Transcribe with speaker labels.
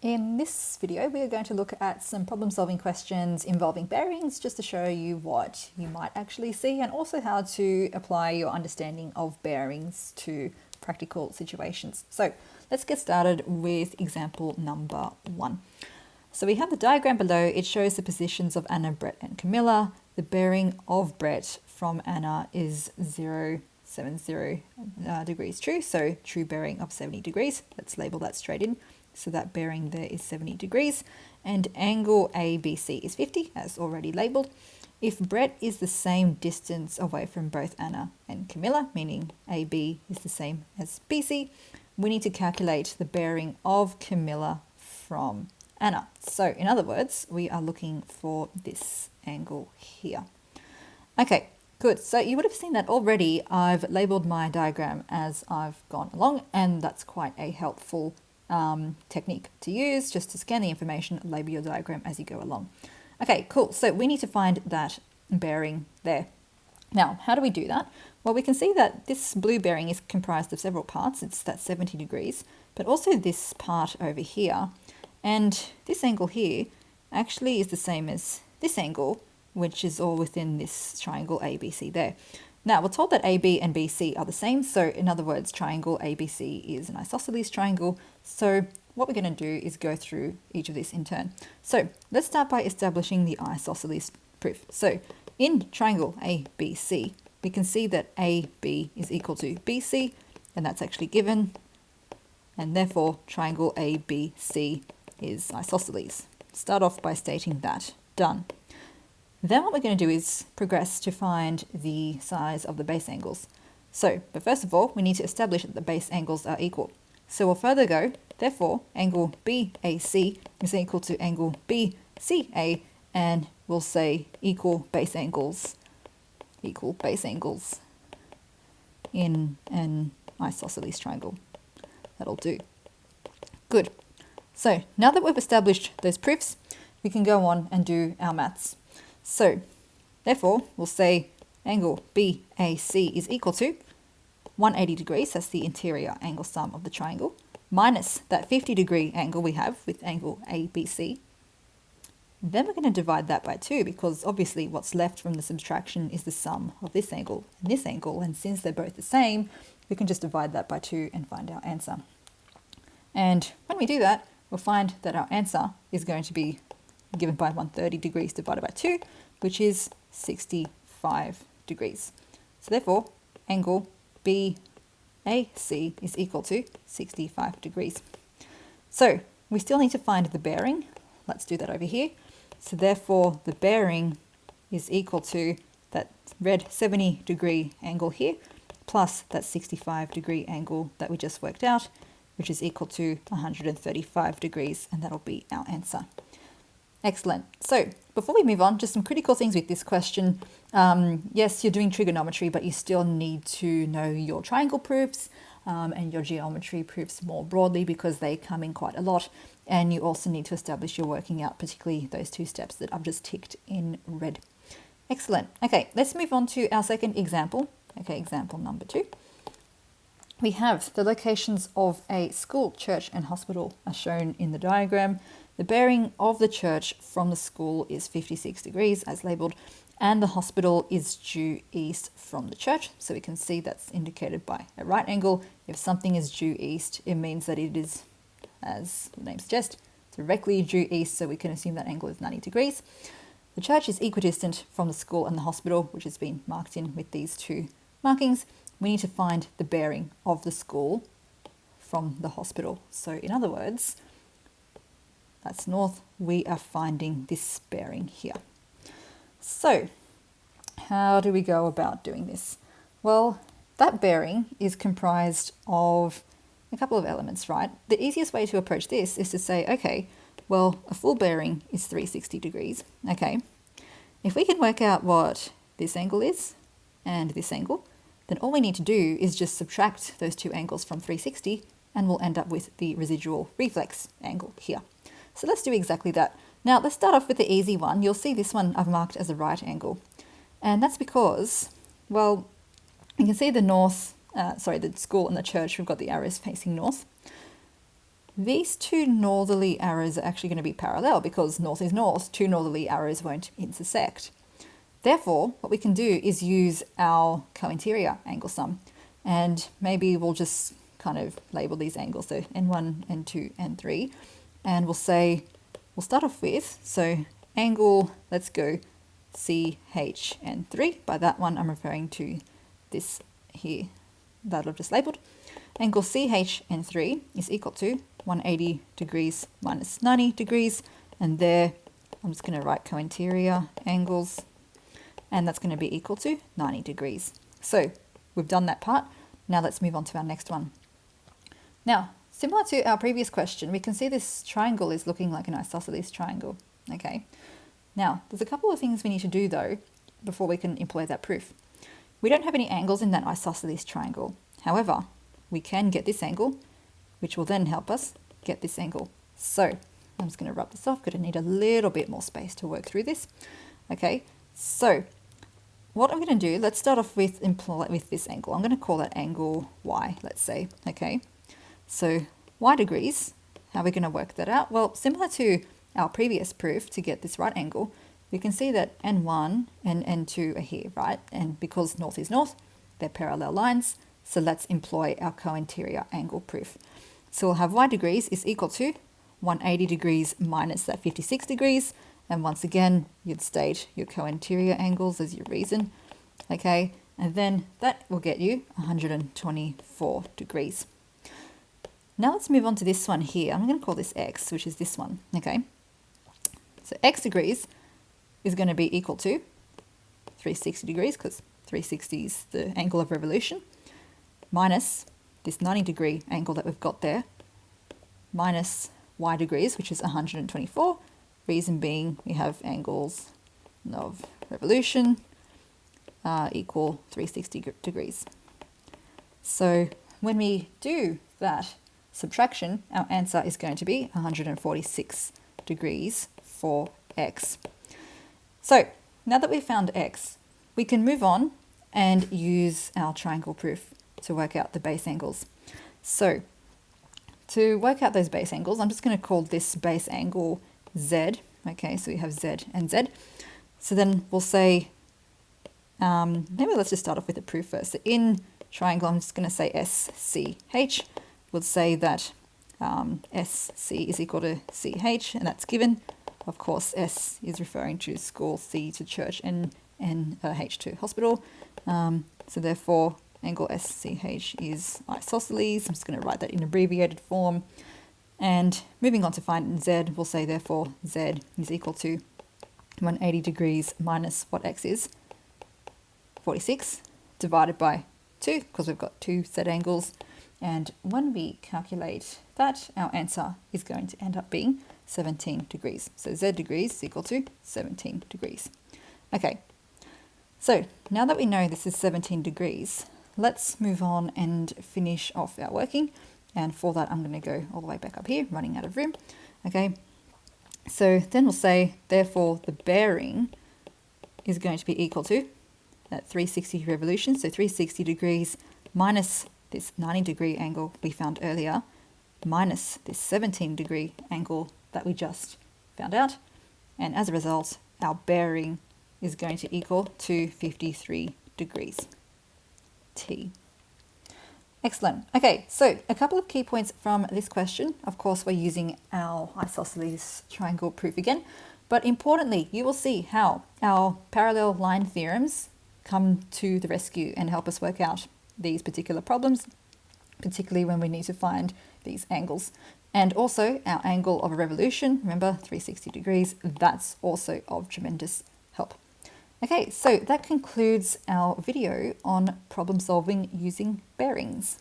Speaker 1: In this video, we are going to look at some problem-solving questions involving bearings, just to show you what you might actually see and also how to apply your understanding of bearings to practical situations. So let's get started with example number 1. So we have the diagram below. It shows the positions of Anna, Brett and Camilla. The bearing of Brett from Anna is 070 degrees true, so true bearing of 70 degrees. Let's label that straight in. So that bearing there is 70 degrees, and angle ABC is 50, as already labelled. If Brett is the same distance away from both Anna and Camilla, meaning AB is the same as BC, we need to calculate the bearing of Camilla from Anna. So in other words, we are looking for this angle here. Okay, good. So you would have seen that already. I've labelled my diagram as I've gone along, and that's quite a helpful technique to use, just to scan the information, label your diagram as you go along. Okay, cool. So we need to find that bearing there. Now, how do we do that? Well, we can see that this blue bearing is comprised of several parts. It's that 70 degrees, but also this part over here. And this angle here actually is the same as this angle, which is all within this triangle ABC there. Now, we're told that AB and BC are the same, so in other words, triangle ABC is an isosceles triangle. So what we're going to do is go through each of these in turn. So let's start by establishing the isosceles proof. So in triangle ABC, we can see that AB is equal to BC, and that's actually given, and therefore triangle ABC is isosceles. Start off by stating that. Done. Then what we're going to do is progress to find the size of the base angles. But first of all, we need to establish that the base angles are equal. So we'll further go, therefore, angle BAC is equal to angle BCA, and we'll say equal base angles in an isosceles triangle. That'll do. Good. So now that we've established those proofs, we can go on and do our maths. So, therefore, we'll say angle BAC is equal to 180 degrees, that's the interior angle sum of the triangle, minus that 50 degree angle we have with angle ABC. Then we're going to divide that by 2, because obviously what's left from the subtraction is the sum of this angle, and since they're both the same, we can just divide that by 2 and find our answer. And when we do that, we'll find that our answer is going to be given by 130 degrees divided by 2, which is 65 degrees. So therefore, angle BAC is equal to 65 degrees. So we still need to find the bearing. Let's do that over here. So therefore, the bearing is equal to that red 70 degree angle here, plus that 65 degree angle that we just worked out, which is equal to 135 degrees, and that'll be our answer. Excellent. So before we move on, just some critical things with this question. Yes, you're doing trigonometry, but you still need to know your triangle proofs and your geometry proofs more broadly, because they come in quite a lot. And you also need to establish your working out, particularly those 2 steps that I've just ticked in red. Excellent. Okay, let's move on to our second example. Okay, example number 2. We have the locations of a school, church and hospital are shown in the diagram. The bearing of the church from the school is 56 degrees as labelled, and the hospital is due east from the church. So we can see that's indicated by a right angle. If something is due east, it means that it is, as the name suggests, directly due east, so we can assume that angle is 90 degrees. The church is equidistant from the school and the hospital, which has been marked in with these 2 markings. We need to find the bearing of the school from the hospital. So in other words, that's north, we are finding this bearing here. So how do we go about doing this? Well, that bearing is comprised of a couple of elements, right? The easiest way to approach this is to say, okay, well, a full bearing is 360 degrees, okay? If we can work out what this angle is and this angle, then all we need to do is just subtract those 2 angles from 360, and we'll end up with the residual reflex angle here. So let's do exactly that. Now let's start off with the easy one. You'll see this one I've marked as a right angle. And that's because, well, you can see the the school and the church, we've got the arrows facing north. these two northerly arrows are actually going to be parallel because north is north, two northerly arrows won't intersect. Therefore, what we can do is use our co-interior angle sum, and maybe we'll just kind of label these angles, so N1, N2, N3, and we'll start off with, so angle, let's go CHN3. By that one, I'm referring to this here that I've just labeled. Angle CHN3 is equal to 180 degrees minus 90 degrees, and there I'm just going to write co-interior angles, and that's going to be equal to 90 degrees. So we've done that part. Now let's move on to our next one. Now, similar to our previous question, we can see this triangle is looking like an isosceles triangle. Okay. Now, there's a couple of things we need to do though before we can employ that proof. We don't have any angles in that isosceles triangle. However, we can get this angle, which will then help us get this angle. So I'm just going to rub this off because I need a little bit more space to work through this. Okay, so what I'm going to do, let's start off with this angle. I'm going to call that angle Y, let's say. Okay, so Y degrees, how are we going to work that out? Well, similar to our previous proof, to get this right angle, we can see that N1 and N2 are here, right? And because north is north, they're parallel lines. So let's employ our co-interior angle proof. So we'll have Y degrees is equal to 180 degrees minus that 56 degrees. And once again, you'd state your co-interior angles as your reason. Okay, and then that will get you 124 degrees. Now let's move on to this one here. I'm going to call this X, which is this one. Okay, so X degrees is going to be equal to 360 degrees because 360 is the angle of revolution, minus this 90 degree angle that we've got there, minus Y degrees, which is 124. Reason being we have angles of revolution equal 360 degrees. So when we do that subtraction, our answer is going to be 146 degrees for X. So now that we've found X, we can move on and use our triangle proof to work out the base angles. So to work out those base angles, I'm just going to call this base angle Z. Okay, so we have Z and Z. So then we'll say, maybe let's just start off with the proof first. So in triangle, I'm just going to say SCH. We'll say that SC is equal to CH, and that's given. Of course, S is referring to school, C to church, and H to hospital. So therefore, angle SCH is isosceles. I'm just going to write that in abbreviated form. And moving on to find Z, we'll say therefore Z is equal to 180 degrees minus what X is, 46, divided by 2, because we've got two Z angles. And when we calculate that, our answer is going to end up being 17 degrees. So Z degrees is equal to 17 degrees. Okay, so now that we know this is 17 degrees, let's move on and finish off our working. And for that, I'm going to go all the way back up here, running out of room. Okay, so then we'll say, therefore, the bearing is going to be equal to that 360 revolution. So 360 degrees minus this 90 degree angle we found earlier, minus this 17 degree angle that we just found out. And as a result, our bearing is going to equal to 53 degrees T. Excellent. Okay, so a couple of key points from this question. Of course, we're using our isosceles triangle proof again, but importantly, you will see how our parallel line theorems come to the rescue and help us work out these particular problems, particularly when we need to find these angles. And also our angle of a revolution, remember 360 degrees, that's also of tremendous help. Okay, so that concludes our video on problem solving using bearings.